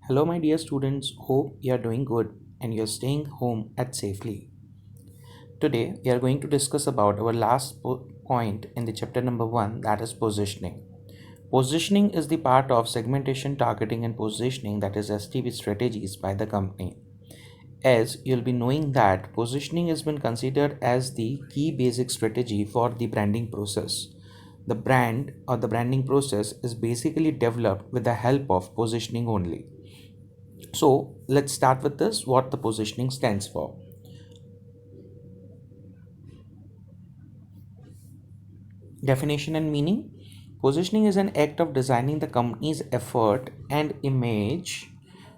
Hello, my dear students. Hope you are doing good and you're staying home at safely. Today, we are going to discuss about our last point in the chapter number one, that is positioning. Positioning is the part of segmentation, targeting, and positioning, that is STP strategies by the company. As you'll be knowing that positioning has been considered as the key basic strategy for the branding process. The brand or the branding process is basically developed with the help of positioning only. So let's start with this, what the positioning stands for. Definition and meaning. Positioning is an act of designing the company's effort and image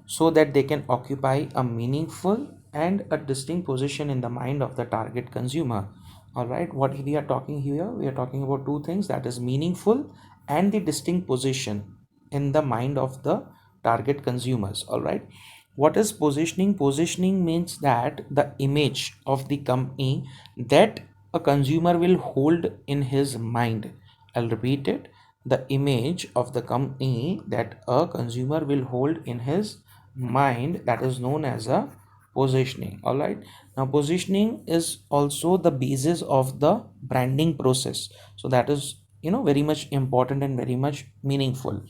so that they can occupy a meaningful and a distinct position in the mind of the target consumer. All right, what we are talking here, we are talking about two things, that is meaningful and the distinct position in the mind of the target consumers. All right, what is positioning? Positioning means that the image of the company that a consumer will hold in his mind. I'll repeat it, the image of the company that a consumer will hold in his mind, that is known as a positioning. All right, now positioning is also the basis of the branding process, so that is very much important and very much meaningful.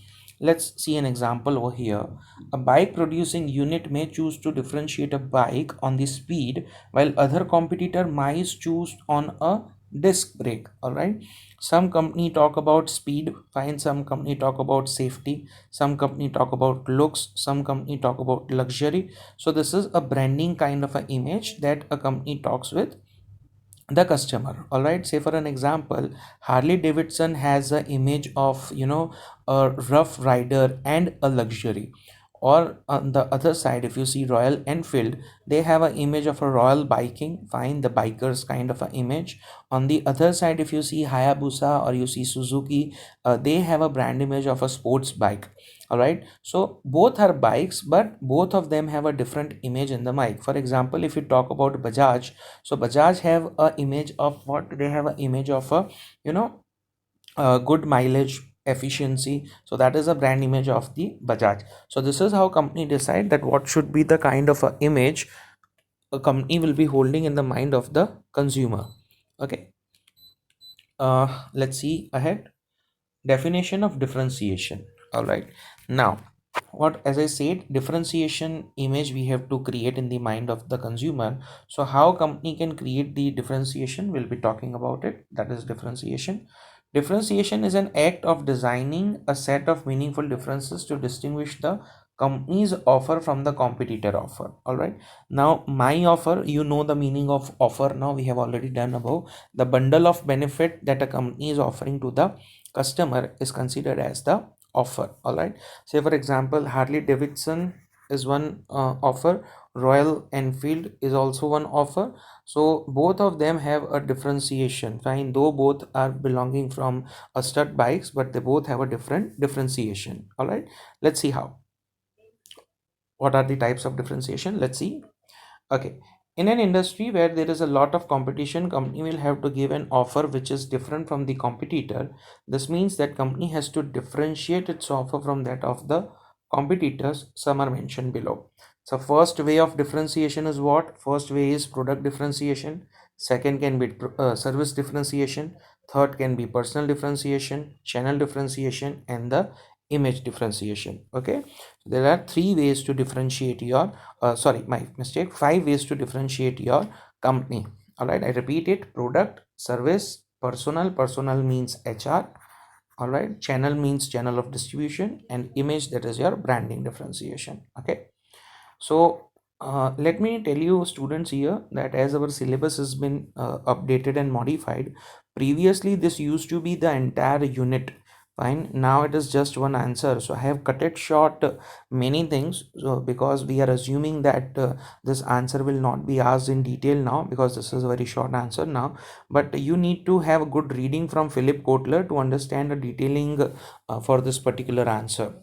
Let's see an example over here. A bike producing unit may choose to differentiate a bike on the speed, while other competitor might choose on a disc brake. All right, some company talk about speed, fine, some company talk about safety, some company talk about looks, some company talk about luxury. So this is a branding kind of an image that a company talks with the customer. All right, say for an example, Harley Davidson has an image of a rough rider and a luxury. Or on the other side, if you see Royal Enfield, they have an image of a royal biking, fine, the bikers kind of an image. On the other side, if you see Hayabusa or you see Suzuki, they have a brand image of a sports bike. All right, so both are bikes, but both of them have a different image in the mic. For example, if you talk about Bajaj, so Bajaj have a image of what? They have an image of a you know good mileage efficiency. So that is a brand image of the Bajaj. So this is how company decide that what should be the kind of a image a company will be holding in the mind of the consumer. Okay, let's see ahead. Definition of differentiation. All right, now what, as I said, differentiation image we have to create in the mind of the consumer. So how company can create the differentiation, we'll be talking about it, that is differentiation. Differentiation is an act of designing a set of meaningful differences to distinguish the company's offer from the competitor offer. All right, now my offer, you know the meaning of offer, now we have already done above. The bundle of benefit that a company is offering to the customer is considered as the offer. All right, say for example, Harley Davidson is one offer, Royal Enfield is also one offer. So both of them have a differentiation, fine, though both are belonging from a stud bikes, but they both have a different differentiation. All right, let's see how, what are the types of differentiation. Let's see. Okay, in an industry where there is a lot of competition, company will have to give an offer which is different from the competitor. This means that company has to differentiate its offer from that of the competitors. Some are mentioned below. So first way of differentiation is what? First way is product differentiation. Second can be service differentiation. Third can be personal differentiation, channel differentiation, and the image differentiation. Okay, there are three ways to differentiate your sorry, my mistake, five ways to differentiate your company. All right, I repeat it: product, service, personal, personal means HR. All right, channel means channel of distribution, and image, that is your branding differentiation. Okay, so let me tell you students here that as our syllabus has been updated and modified, previously this used to be the entire unit, fine, now it is just one answer. So I have cut it short many things, so because we are assuming that this answer will not be asked in detail now, because this is a very short answer now, but you need to have a good reading from Philip Kotler to understand the detailing for this particular answer.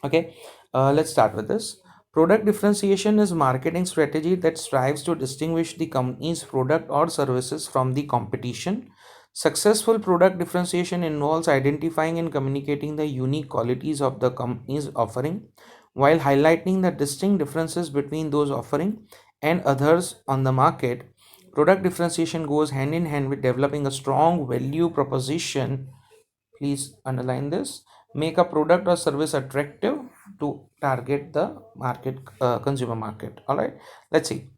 Okay, let's start with this. Product differentiation is marketing strategy that strives to distinguish the company's product or services from the competition. Successful product differentiation involves identifying and communicating the unique qualities of the company's offering. while highlighting the distinct differences between those offering and others on the market. Product differentiation goes hand in hand with developing a strong value proposition. Please underline this. Make a product or service attractive to target the market, consumer market. All right, let's see.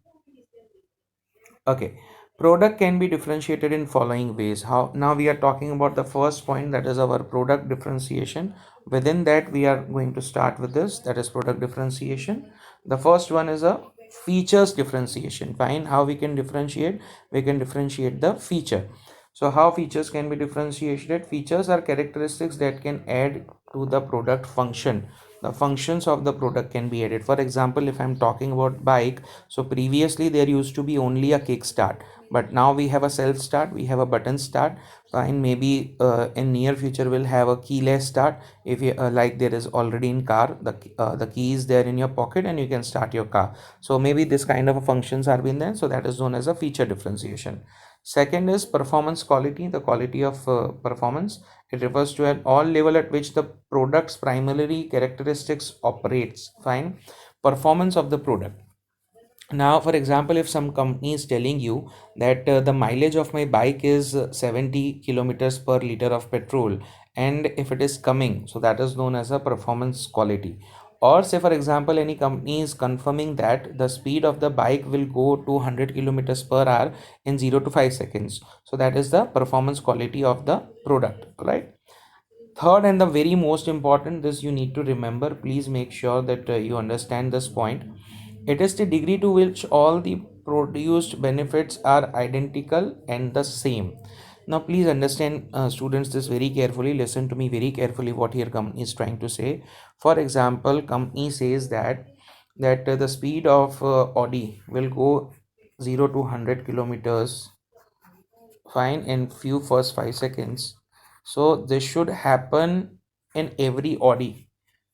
Okay, product can be differentiated in following ways. How now we are talking about the first point, that is our product differentiation. Within that, we are going to start with this, that is product differentiation. The first one is a features differentiation. Fine, how we can differentiate? We can differentiate the feature. So how features can be differentiated? Features are characteristics that can add to the product function. The functions of the product can be added. For example, if I'm talking about bike, so previously there used to be only a kickstart, but now we have a self start, we have a button start. And maybe in near future we'll have a keyless start. If you like, there is already in car, the key is there in your pocket and you can start your car. So maybe this kind of a functions are being there, so that is known as a feature differentiation. Second is performance quality, the quality of performance. It refers to an all level at which the product's primary characteristics operates. Fine. Performance of the product. Now, for example, if some company is telling you that the mileage of my bike is 70 kilometers per liter of petrol, and if it is coming, so that is known as a performance quality. Or say, for example, any company is confirming that the speed of the bike will go to 100 kilometers per hour in 0 to 5 seconds. So that is the performance quality of the product, right? Third, and the very most important, this you need to remember, please make sure that you understand this point. It is the degree to which all the produced benefits are identical and the same. Now please understand, students, this very carefully. Listen to me very carefully what here company is trying to say. For example, company says that the speed of Audi will go 0 to 100 kilometers fine in few first 5 seconds. So this should happen in every Audi.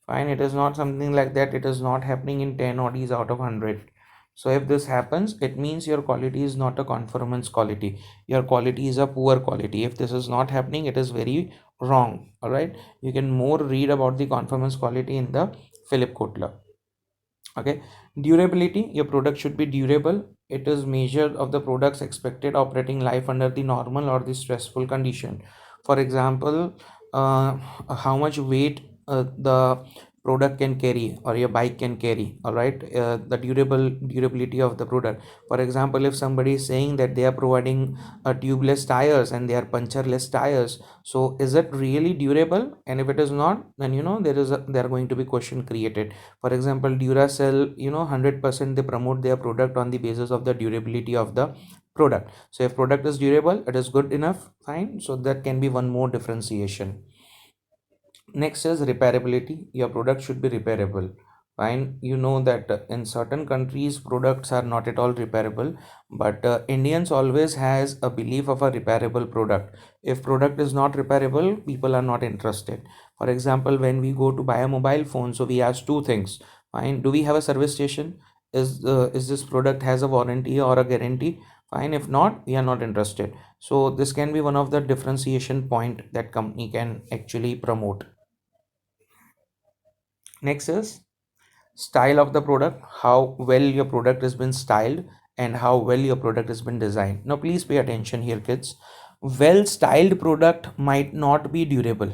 Fine, it is not something like that. It is not happening in 10 Audis out of 100. So if this happens, it means your quality is not a conformance quality. Your quality is a poor quality. If this is not happening, it is very wrong. All right. You can more read about the conformance quality in the Philip Kotler. Okay. Durability, your product should be durable. It is measure of the product's expected operating life under the normal or the stressful condition. For example, how much weight the product can carry or your bike can carry. All right, the durability of the product. For example, if somebody is saying that they are providing tubeless tires and they are punctureless tires, so is it really durable? And if it is not, then there are going to be question created. For example, Duracell, 100% they promote their product on the basis of the durability of the product. So if product is durable, it is good enough, fine. So that can be one more differentiation. Next is repairability. Your product should be repairable. Fine, you know that in certain countries products are not at all repairable, but Indians always has a belief of a repairable product. If product is not repairable, people are not interested. For example, when we go to buy a mobile phone, so we ask two things. Fine, do we have a service station? Is this product has a warranty or a guarantee? Fine, if not, we are not interested. So this can be one of the differentiation point that company can actually promote. Next is style of the product, how well your product has been styled and how well your product has been designed. Now please pay attention here, kids. Well styled product might not be durable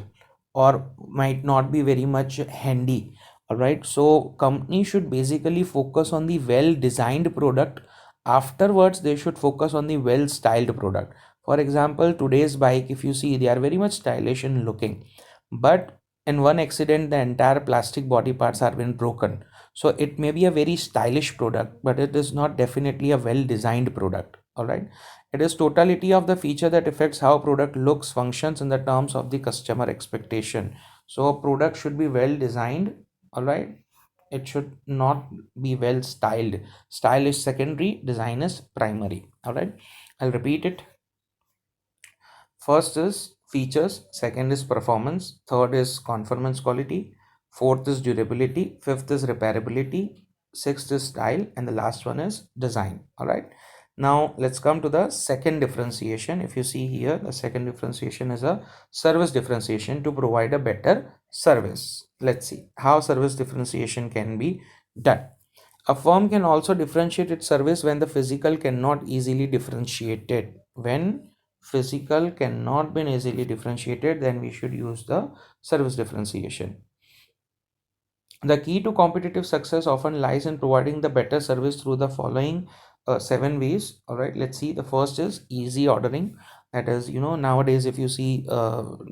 or might not be very much handy. All right, so company should basically focus on the well designed product. Afterwards they should focus on the well styled product. For example, today's bike, if you see, they are very much stylish in looking, but in one accident the entire plastic body parts are been broken. So it may be a very stylish product, but it is not definitely a well designed product. All right, it is totality of the feature that affects how product looks, functions in the terms of the customer expectation. So a product should be well designed. All right, it should not be well styled. Style is secondary, design is primary. All right, I'll repeat it. First is features, second is performance, third is conformance quality, fourth is durability, fifth is repairability, sixth is style, and the last one is design. All right. Now let's come to the second differentiation. If you see here, the second differentiation is a service differentiation to provide a better service. Let's see how service differentiation can be done. A firm can also differentiate its service when the physical cannot easily differentiate it. When physical cannot be easily differentiated, then we should use the service differentiation. The key to competitive success often lies in providing the better service through the following 7 ways. All right, let's see. The first is easy ordering. That is, nowadays if you see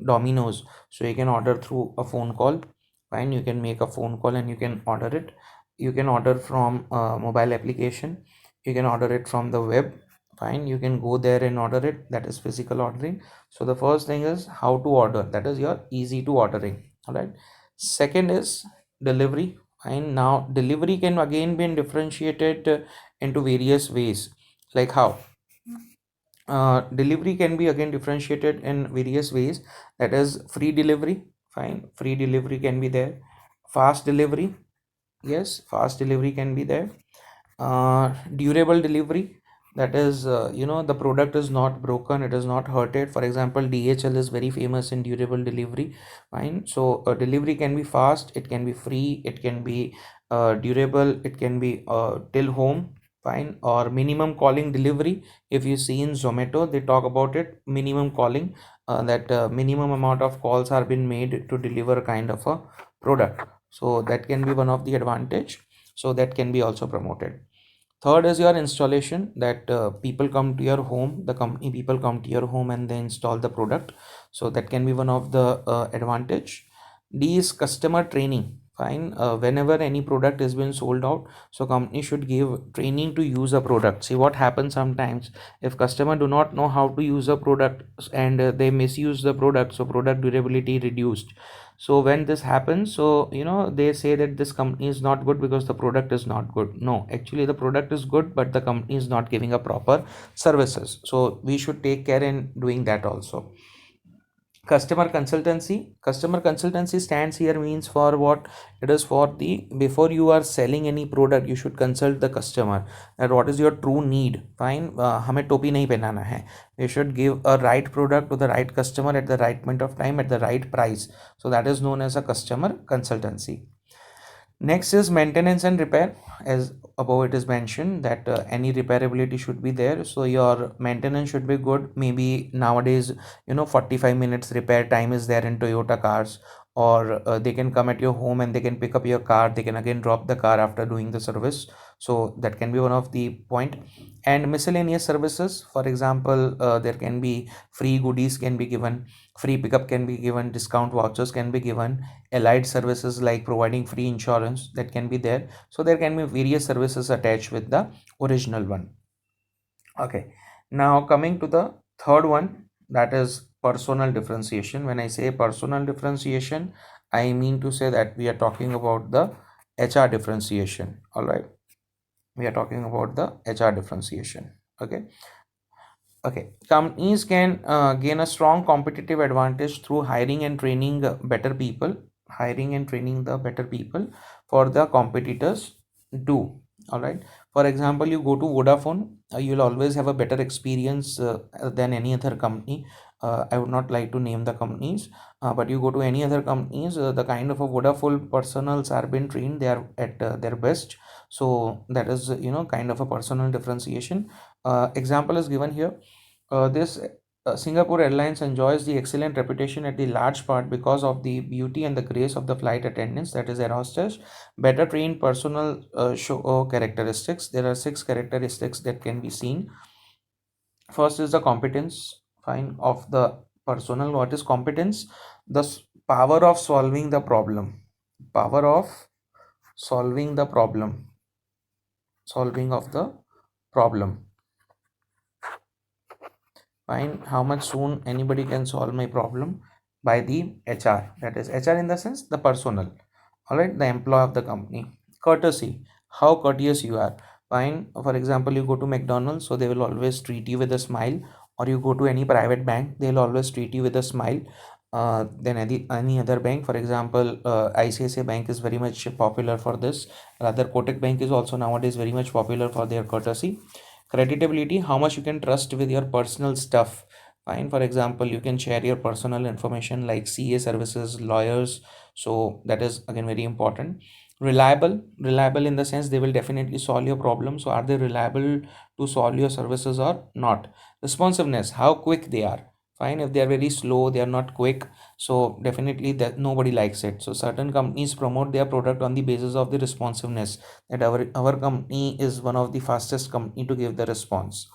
Domino's, so you can order through a phone call. Fine, you can make a phone call and you can order it. You can order from a mobile application. You can order it from the web. Fine, you can go there and order it. That is physical ordering. So the first thing is how to order. That is your easy to ordering. All right. Second is delivery. And now delivery can again be differentiated into various ways. Like how delivery can be again differentiated in various ways. That is free delivery. Fine, free delivery can be there. Fast delivery, yes, fast delivery can be there. Durable delivery, that is, the product is not broken, it is not hurted. For example, DHL is very famous in durable delivery. Fine, so delivery can be fast, it can be free, it can be durable, it can be till home. Fine, or minimum calling delivery. If you see in Zomato, they talk about it, minimum calling, that minimum amount of calls are been made to deliver kind of a product. So that can be one of the advantage, so that can be also promoted. Third is your installation, that people come to your home, the company people come to your home and they install the product. So that can be one of the advantage. D is customer training. Fine, whenever any product has been sold out, so company should give training to use a product. See what happens sometimes, if customer do not know how to use a product and they misuse the product, so product durability reduced. So when this happens, so they say that this company is not good because the product is not good. No, actually the product is good, but the company is not giving a proper services. So we should take care in doing that also. Customer consultancy stands here means for what? It is for the, before you are selling any product, you should consult the customer that what is your true need. Fine, हमें टोपी नहीं पहनाना है. You should give a right product to the right customer at the right point of time at the right price. So that is known as a customer consultancy. Next is maintenance and repair. As above it is mentioned that any repairability should be there, so your maintenance should be good. Maybe nowadays 45 minutes repair time is there in Toyota cars, or they can come at your home and they can pick up your car, they can again drop the car after doing the service. So that can be one of the point. And miscellaneous services, for example, there can be free goodies can be given, free pickup can be given, discount vouchers can be given, allied services like providing free insurance, that can be there. So there can be various services attached with the original one. Okay, now coming to the third one, that is personal differentiation. When I say personal differentiation, I mean to say that we are talking about the HR differentiation. All right, we are talking about the HR differentiation. Okay, companies can gain a strong competitive advantage through hiring and training better people, hiring and training the better people for the competitors do. All right. For example, you go to Vodafone, you'll always have a better experience than any other company. I would not like to name the companies, but you go to any other companies, the kind of a Vodafone personals are been trained, they are at their best. So that is kind of a personal differentiation. Example is given here. This Singapore Airlines enjoys the excellent reputation at the large part because of the beauty and the grace of the flight attendants, that is air hostess. Better trained personal show characteristics. There are 6 characteristics that can be seen. First is the competence, fine, of the personnel. What is competence? The power of solving the problem. Power of solving the problem. Solving of the problem. Fine, how much soon anybody can solve my problem? By the HR. That is HR in the sense the personnel. All right, the employee of the company. Courtesy, how courteous you are. Fine, for example, you go to McDonald's, so they will always treat you with a smile, or you go to any private bank, they'll always treat you with a smile. Then any other bank, for example, ICICI Bank is very much popular for this. Rather, Kotak Bank is also nowadays very much popular for their courtesy. Creditability, how much you can trust with your personal stuff. Fine, for example, you can share your personal information like CA services, lawyers, so that is again very important. Reliable in the sense they will definitely solve your problem. So are they reliable to solve your services or not? Responsiveness, how quick they are. Fine, if they are very slow, they are not quick, so definitely that nobody likes it. So certain companies promote their product on the basis of the responsiveness, that our company is one of the fastest company to give the response.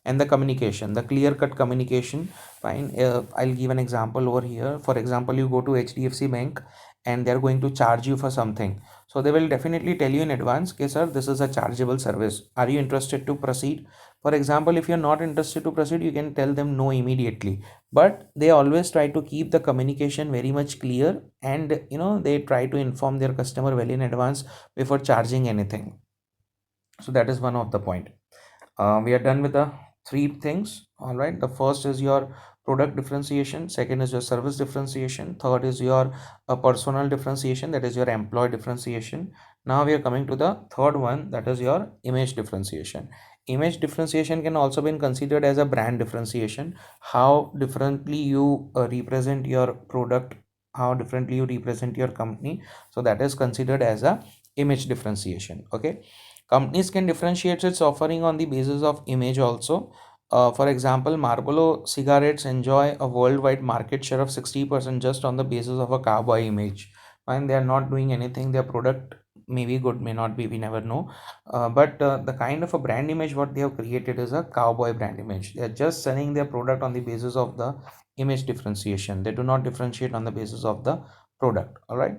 And the communication, the clear cut communication. Fine, I'll give an example over here. For example, you go to HDFC Bank and they're going to charge you for something, so they will definitely tell you in advance, okay sir, this is a chargeable service, are you interested to proceed? For example, if you're not interested to proceed, you can tell them no immediately, but they always try to keep the communication very much clear, and they try to inform their customer well in advance before charging anything. So that is one of the point. We are done with the three things. All right, the first is your product differentiation, second is your service differentiation, third is your personal differentiation, that is your employee differentiation. Now we are coming to the third one, that is your image differentiation. Image differentiation can also be considered as a brand differentiation, how differently you represent your product, how differently you represent your company, so that is considered as a image differentiation. Okay, companies can differentiate its offering on the basis of image also. For example, Marlboro cigarettes enjoy a worldwide market share of 60% just on the basis of a cowboy image. And they are not doing anything, their product may be good, may not be, we never know. But the kind of a brand image what they have created is a cowboy brand image. They are just selling their product on the basis of the image differentiation. They do not differentiate on the basis of the product. All right.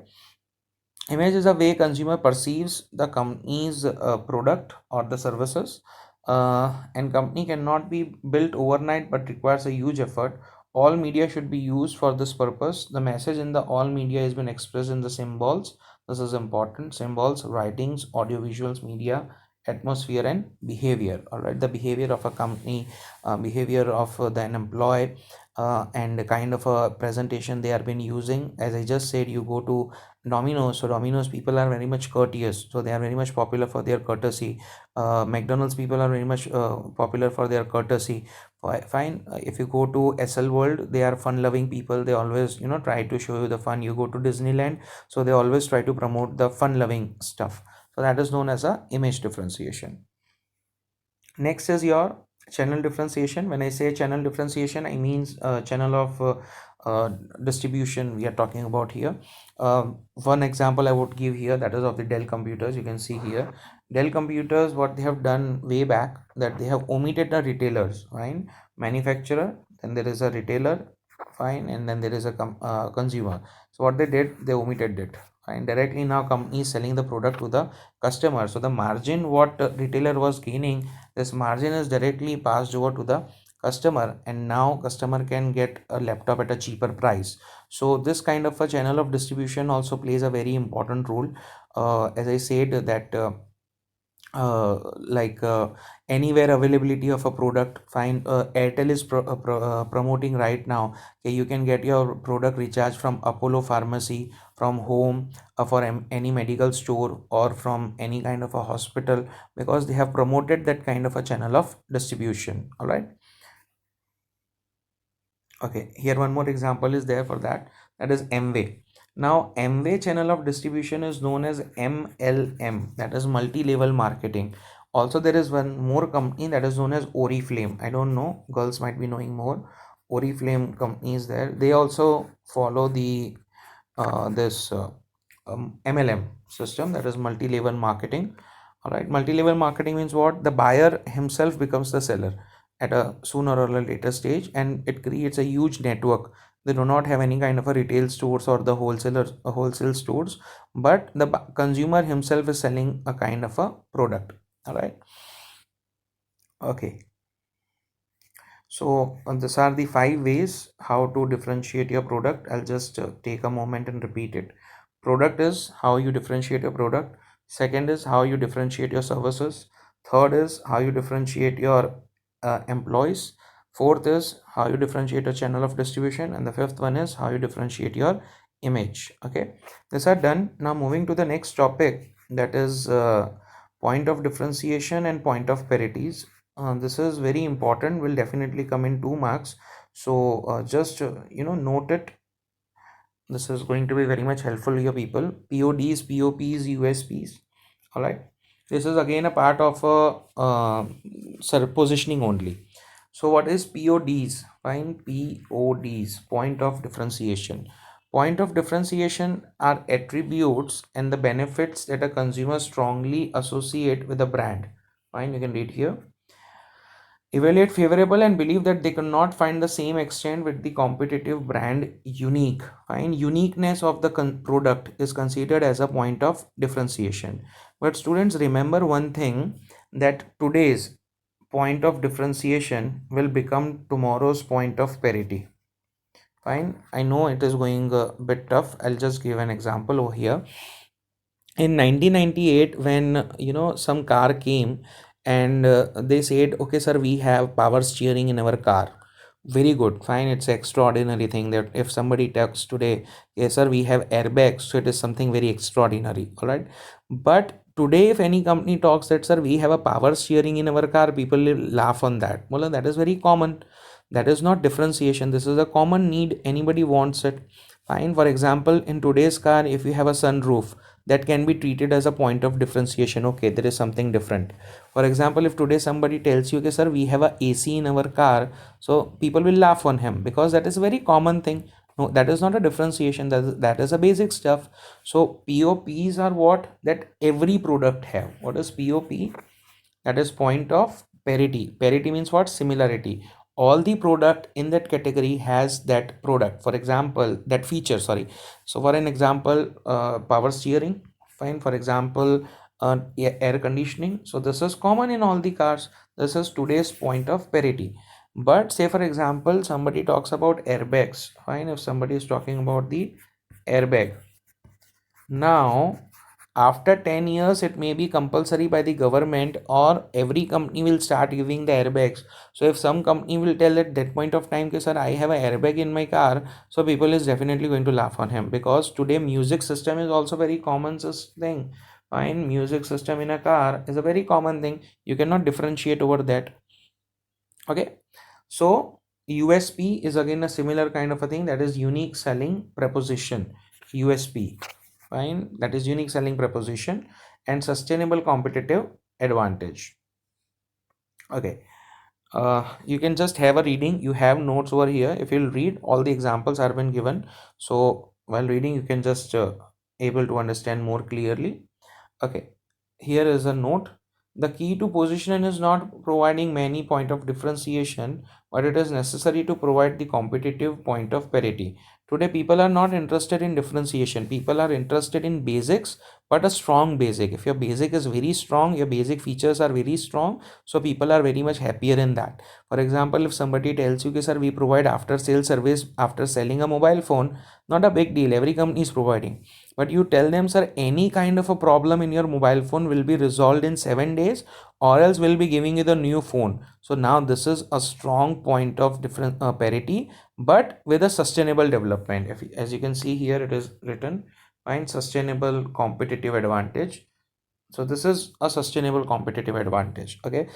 Image is a way consumer perceives the company's product or the services, and company cannot be built overnight but requires a huge effort. All media should be used for this purpose. The message in the all media has been expressed in the symbols. This is important. Symbols, writings, audiovisuals, media, atmosphere, and behavior. All right, the behavior of a company, behavior of an employee, and the kind of a presentation they have been using. As I just said, you go to Domino's. So Domino's people are very much courteous. So they are very much popular for their courtesy. McDonald's people are very much popular for their courtesy. Fine. If you go to SL World, they are fun-loving people. They always, try to show you the fun. You go to Disneyland, so they always try to promote the fun-loving stuff. So that is known as a image differentiation. Next is your channel differentiation. When I say channel differentiation, I means channel of uh, distribution we are talking about here. One example I would give here, that is of the Dell computers. You can see here Dell computers, what they have done way back, that they have omitted the retailers, right? Manufacturer, then there is a retailer, fine, and then there is a consumer. So what they did, they omitted it, and directly now company is selling the product to the customer. So the margin what retailer was gaining, this margin is directly passed over to the customer, and now customer can get a laptop at a cheaper price. So this kind of a channel of distribution also plays a very important role. As I said that like anywhere availability of a product, fine. Airtel is promoting right now, okay, you can get your product recharged from Apollo Pharmacy, from home, for any medical store, or from any kind of a hospital, because they have promoted that kind of a channel of distribution. All right. Okay, here one more example is there for that, that is Mway. Now Mway channel of distribution is known as MLM, that is multi-level marketing. Also there is one more company that is known as Oriflame. I don't know, girls might be knowing more. Oriflame company is there, they also follow the this MLM system, that is multi-level marketing. All right, multi-level marketing means what? The buyer himself becomes the seller at a sooner or a later stage, and it creates a huge network. They do not have any kind of a retail stores or the wholesale stores, but the consumer himself is selling a kind of a product. All right. Okay. So these are the 5 ways how to differentiate your product. I'll just take a moment and repeat it. Product is how you differentiate your product. Second is how you differentiate your services. Third is how you differentiate your employees. Fourth is how you differentiate a channel of distribution. And the fifth one is how you differentiate your image. Okay, these are done. Now moving to the next topic, that is point of differentiation and point of parities. This is very important, will definitely come in 2 marks. So just note it. This is going to be very much helpful to your people. PODs, POPs, USPs. All right. This is again a part of a positioning only. So what is PODs? Fine. PODs, point of differentiation. Point of differentiation are attributes and the benefits that a consumer strongly associate with a brand. Fine, you can read here. Evaluate favorable and believe that they cannot find the same extent with the competitive brand unique. Fine, uniqueness of the product is considered as a point of differentiation. But students, remember one thing, that today's point of differentiation will become tomorrow's point of parity. Fine, I know it is going a bit tough. I'll just give an example over here. In 1998, when some car came, and they said, okay sir, we have power steering in our car. Very good, fine, it's extraordinary thing that if somebody talks today, yes sir, we have airbags, so it is something very extraordinary. All right, but today if any company talks that sir, we have a power steering in our car, people will laugh on that. Well, that is very common. That is not differentiation, this is a common need, anybody wants it. Fine, for example, in today's car, if you have a sunroof, that can be treated as a point of differentiation. Okay, there is something different. For example, if today somebody tells you, okay sir, we have a AC in our car, so people will laugh on him because that is a very common thing. No, that is not a differentiation, that is a basic stuff. So POPs are what that every product have. What is POP? That is point of parity. Parity means what? Similarity. All the product in that category has that product, for example, that feature, sorry. So for an example, power steering, fine. For example, air conditioning. So this is common in all the cars. This is today's point of parity. But say for example, somebody talks about airbags. Fine, if somebody is talking about the airbag, now after 10 years it may be compulsory by the government, or every company will start giving the airbags. So if some company will tell at that point of time, sir, I have an airbag in my car, so people is definitely going to laugh on him, because today music system is also very common thing. Fine, music system in a car is a very common thing, you cannot differentiate over that. Okay, so USP is again a similar kind of a thing, that is unique selling proposition. USP, fine, that is unique selling proposition and sustainable competitive advantage. Okay, you can just have a reading, you have notes over here. If you'll read, all the examples are been given, so while reading you can just able to understand more clearly. Okay, here is a note. The key to position is not providing many point of differentiation, but it is necessary to provide the competitive point of parity. Today, people are not interested in differentiation. People are interested in basics, but a strong basic. If your basic is very strong, your basic features are very strong, so people are very much happier in that. For example, if somebody tells you, sir, we provide after sale service after selling a mobile phone, not a big deal. Every company is providing. But you tell them, sir, any kind of a problem in your mobile phone will be resolved in 7 days, or else we'll be giving you the new phone. So now this is a strong point of different parity, but with a sustainable development. If, as you can see here, it is written, find sustainable competitive advantage. So this is a sustainable competitive advantage. Okay,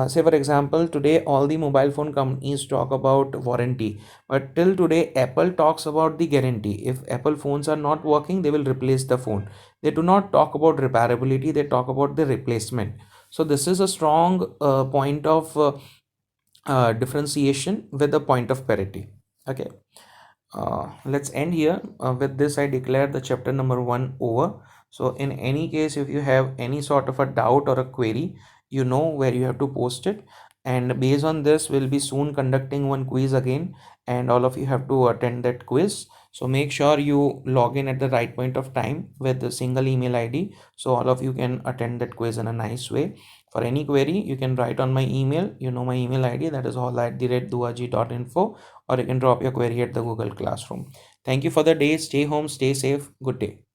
say for example, today all the mobile phone companies talk about warranty, but till today Apple talks about the guarantee. If Apple phones are not working, they will replace the phone. They do not talk about repairability, they talk about the replacement. So this is a strong point of differentiation with the point of parity. Okay, let's end here. With this I declare the chapter number 1 over. So in any case, if you have any sort of a doubt or a query, you know where you have to post it, and based on this we'll be soon conducting one quiz again, and all of you have to attend that quiz. So make sure you log in at the right point of time with the single email ID, so all of you can attend that quiz in a nice way. For any query, you can write on my email. You know my email ID, that is hall@duaji.info, or you can drop your query at the Google Classroom. Thank you for the day. Stay home, stay safe. Good day.